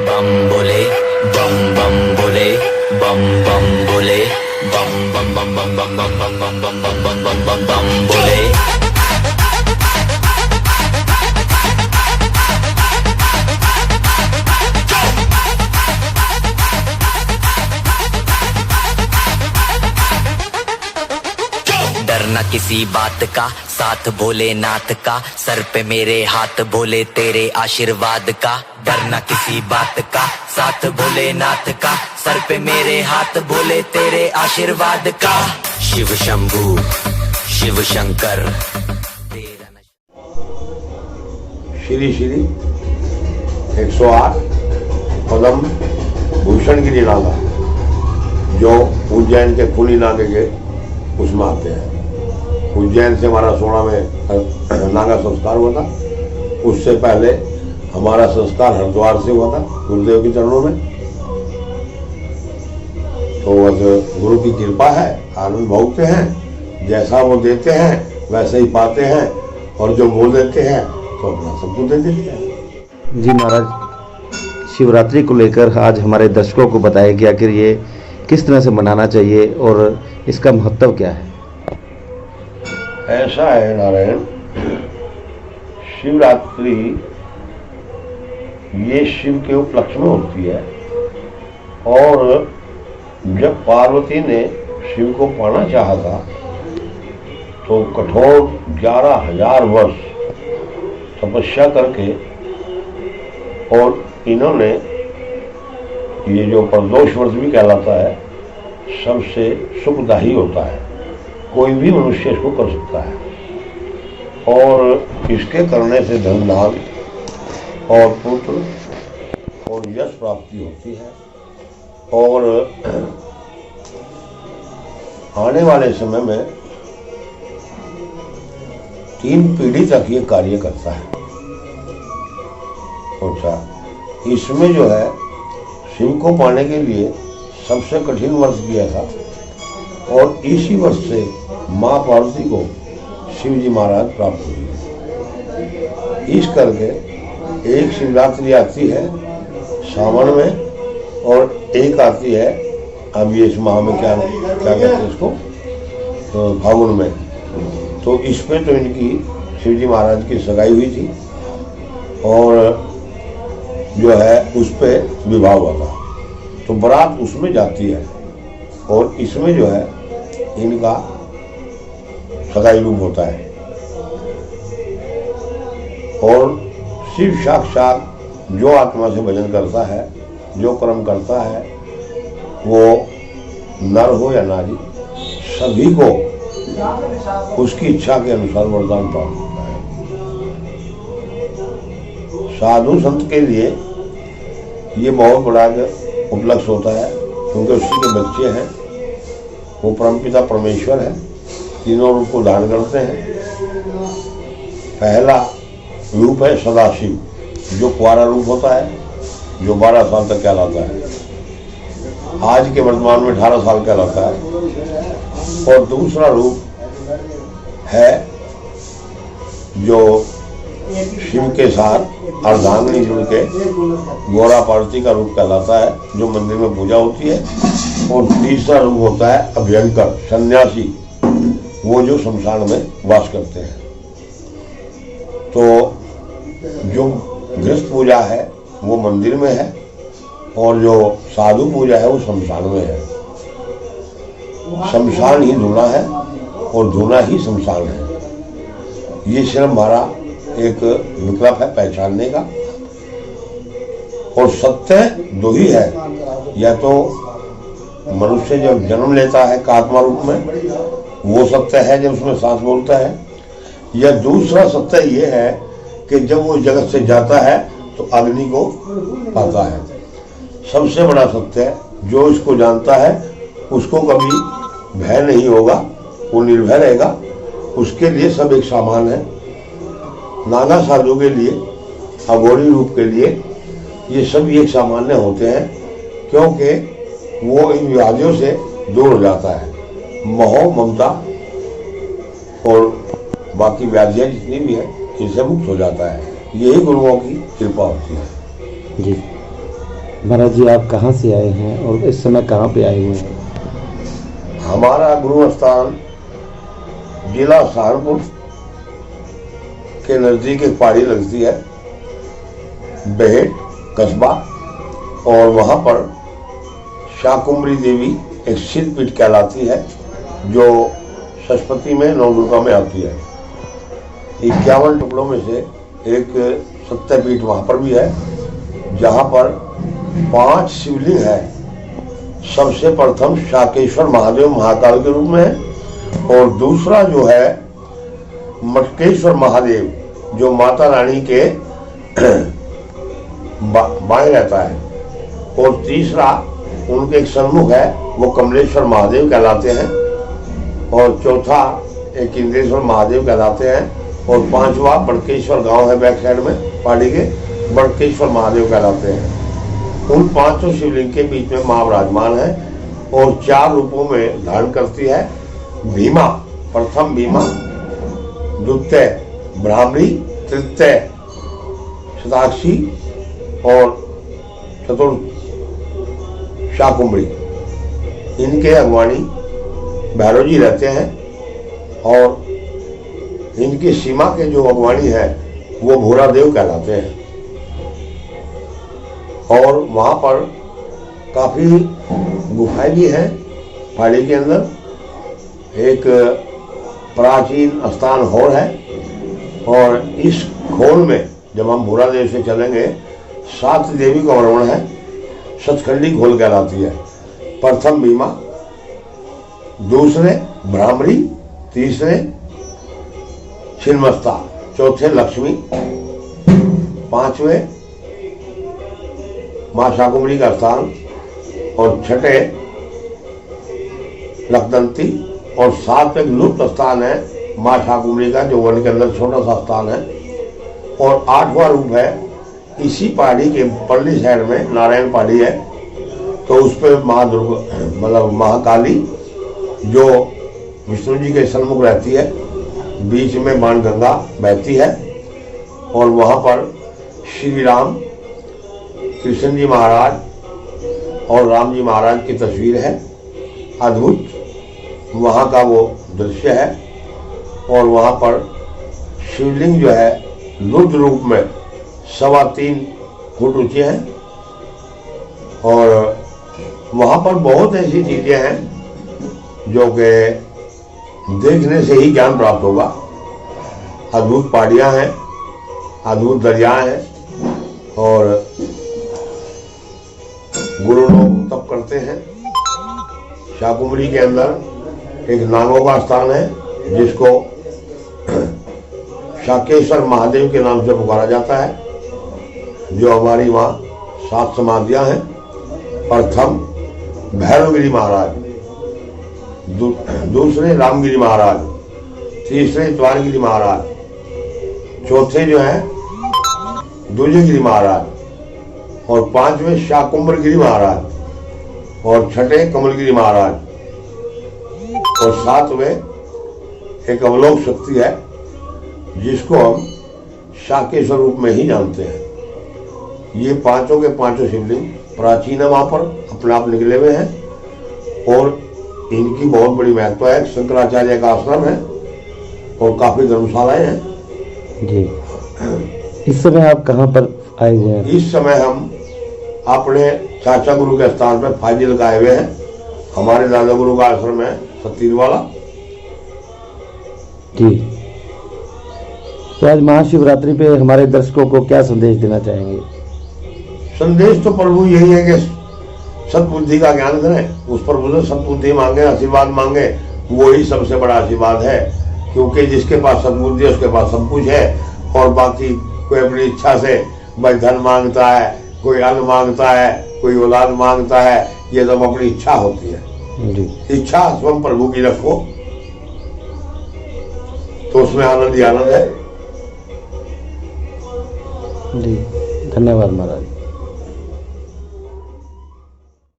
बम बोले, बम बम बोले, बम बम बोले, बम बम बम बम बम बम बम बम बम बम बम बम बम बम बोले। डरना किसी बात का, साथ भोलेनाथ का, सर पे मेरे हाथ भोले तेरे आशीर्वाद का। डरना किसी बात का, साथ भोलेनाथ का, सर पे मेरे हाथ भोले तेरे आशीर्वाद का। शिव शंभू शिव शंकर। श्री श्री 108 पदम भूषण गिरी नागा जो उज्जैन के खुली नागे के उसमें आते हैं। उज्जैन से हमारा 16 में नागा संस्कार हुआ था। उससे पहले हमारा संस्कार हरिद्वार से हुआ था गुरुदेव के चरणों में। तो गुरु की कृपा है, आनंद भोगते हैं, जैसा वो देते हैं वैसे ही पाते हैं, और जो बोल देते हैं तो अपना सब कुछ दे देते हैं। जी महाराज, शिवरात्रि को लेकर आज हमारे दर्शकों को बताया गया कि ये किस तरह से मनाना चाहिए और इसका महत्व क्या है। ऐसा है नारायण, शिवरात्रि ये शिव के उपलक्ष्य में होती है। और जब पार्वती ने शिव को पाना चाहा था तो कठोर 11,000 वर्ष तपस्या करके, और इन्होंने ये जो प्रदोष वर्ष भी कहलाता है सबसे सुखदायी होता है, कोई भी मनुष्य इसको कर सकता है। और इसके करने से धन धान और पुत्र और यश प्राप्ति होती है। और आने वाले समय में 3 पीढ़ी तक ये कार्य करता है। अच्छा, इसमें जो है शिव को पाने के लिए सबसे कठिन वर्ष किया था, और इसी वर्ष से माँ पार्वती को शिव जी महाराज प्राप्त हुए। इस करके एक शिवरात्रि आती है सावन में, और एक आती है अब ये इस माह में क्या कहते हैं इसको, तो फागुन में। तो इसमें तो इनकी शिव जी महाराज की सगाई हुई थी, और जो है उस पर विवाह हुआ था। तो बारात उसमें जाती है, और इसमें जो है इनका सगाई रूप होता है। और शिव साक्षात जो आत्मा से भजन करता है, जो कर्म करता है, वो नर हो या नारी, सभी को उसकी इच्छा के अनुसार वरदान प्राप्त होता है। साधु संत के लिए ये बहुत बड़ा उपलक्ष्य होता है, क्योंकि उसके के बच्चे हैं, वो परमपिता परमेश्वर है, तीनों रूप को धारण करते हैं। पहला रूप है सदाशिव, जो कुंवारा रूप होता है, जो 12 साल तक कहलाता है। आज के वर्तमान में 18 साल कहलाता है। और दूसरा रूप है जो शिव के साथ अर्धांगिनी जुड़ के गौरा पार्वती का रूप कहलाता है, जो मंदिर में पूजा होती है। और तीसरा रूप होता है अभयंकर सन्यासी, वो जो शमशान में वास करते हैं। तो जो गृहस्थ पूजा है वो मंदिर में है, और जो साधु पूजा है वो शमशान में है। शमशान ही धूना है, और धूना ही शमशान है। ये सिर्फ हमारा एक विकल्प है पहचानने का। और सत्य दो ही है, या तो मनुष्य जब जन्म लेता है आत्मा रूप में, वो सत्य है जब उसमें सांस बोलता है, या दूसरा सत्य ये है कि जब वो जगत से जाता है तो अग्नि को पाता है। सबसे बड़ा सत्य है, जो इसको जानता है उसको कभी भय नहीं होगा, वो निर्भय रहेगा। उसके लिए सब एक सामान है। नागा साधु के लिए, अघोरी रूप के लिए ये सब एक सामान्य होते हैं, क्योंकि वो इन व्याधियों से दूर हो जाता है। मोह, ममता और बाकी व्याधियाँ जितनी भी हैं इनसे मुक्त हो जाता है। यही गुरुओं की कृपा होती है। जी, महाराज जी, आप कहाँ से आए हैं और इस समय कहाँ पे आए हुए हैं? हमारा गुरु स्थान जिला सहारनपुर के नज़दीक एक पहाड़ी लगती है, बेहेट कस्बा, और वहाँ पर शाकुंभरी देवी एक सिद्धपीठ कहलाती है, जो सरस्वती में नवदुर्गा में आती है। 51 टुकड़ों में से एक सत्यपीठ वहाँ पर भी है, जहाँ पर 5 शिवलिंग है। सबसे प्रथम शाकेश्वर महादेव महाकाल के रूप में है, और दूसरा जो है मटकेश्वर महादेव, जो माता रानी के बाएं रहता है, और तीसरा उनके एक सन्मुख है, वो कमलेश्वर महादेव कहलाते हैं, और चौथा एक इंद्रेश्वर महादेव कहलाते हैं, और 5वां बड़केश्वर गांव है बैक साइड में पहाड़ी के, बड़केश्वर महादेव कहलाते हैं। उन 5 शिवलिंग के बीच में मां विराजमान है, और 4 रूपों में धारण करती है। भीमा, प्रथम भीमा, द्वितीय ब्राह्मणी, तृतीय शताक्षी और चतुर्थ शाकुंभरी। इनके अगवानी भैरव जी रहते हैं, और इनकी सीमा के जो अगवानी है वो भूरादेव कहलाते हैं। और वहाँ पर काफ़ी गुफाएं भी हैं पहाड़ी के अंदर। एक प्राचीन स्थान हॉल है, और इस खोल में जब हम भूरादेव से चलेंगे 7 देवी का वर्णन है, सचखंडी खोल कहलाती है। प्रथम भीमा, दूसरे ब्राह्मणी, तीसरे छिन्नमस्ता, चौथे लक्ष्मी, 5वें मां शाकुंभरी का स्थान, और 6ठे लखदंती, और 7वें लुप्त स्थान है मां शाकुंभरी का, जो वन के अंदर छोटा सा स्थान है। और 8वां रूप है इसी पहाड़ी के परली साइड में नारायण पहाड़ी है, तो उस पर महादुर्गा मतलब महाकाली, जो विष्णु जी के सन्मुख रहती है, बीच में बाणगंगा बहती है, और वहाँ पर श्री राम, कृष्ण जी महाराज और राम जी महाराज की तस्वीर है। अद्भुत वहाँ का वो दृश्य है। और वहाँ पर शिवलिंग जो है रुद्र रूप में 3.25 फुट ऊंचे हैं, और वहाँ पर बहुत ऐसी चीज़ें हैं जो कि देखने से ही ज्ञान प्राप्त होगा। अद्भुत पहाड़ियाँ हैं, अद्भुत दरियाएँ हैं, और गुरु लोग तप करते हैं। शाकुंभरी के अंदर एक नागों का स्थान है, जिसको शाकेश्वर महादेव के नाम से पुकारा जाता है, जो हमारी वहाँ 7 समाधियाँ हैं। प्रथम भैरवगिरी महाराज, दूसरे रामगिरी महाराज, तीसरे द्वारगिरी महाराज, चौथे जो है दूजगिरी महाराज, और 5वें शाकुंभरगिरी महाराज, और 6ठे कमलगिरी महाराज, और 7वें एक अवलोक शक्ति है, जिसको हम शाकेश्वर रूप में ही जानते हैं। ये 5 के 5 शिवलिंग प्राचीन है, वहाँ पर अपने आप निकले हुए हैं, और इनकी बहुत बड़ी महत्व है। शंकराचार्य का आश्रम है, और काफ़ी धर्मशालाएं हैं। जी, इस समय आप कहाँ पर आए हुए हैं? इस समय हम अपने चाचा गुरु के स्थान पर फाजिल का आए हुए हैं। हमारे दादा गुरु का आश्रम है सतीर वाला। जी, तो आज महाशिवरात्रि पे हमारे दर्शकों को क्या संदेश देना चाहेंगे? संदेश तो प्रभु यही है कि सद्बुद्धि का ज्ञान करें, उस पर बोलो सद्बुद्धि मांगे, आशीर्वाद मांगे, वो ही सबसे बड़ा आशीर्वाद है। क्योंकि जिसके पास सद्बुद्धि है उसके पास सब कुछ है। और बाकी कोई अपनी इच्छा से भाई धन मांगता है, कोई अन्न मांगता है, कोई औलाद मांगता है, ये सब अपनी इच्छा होती है। जी, इच्छा स्वयं प्रभु की रखो तो उसमें आनंद ही आनंद है। जी, धन्यवाद महाराज।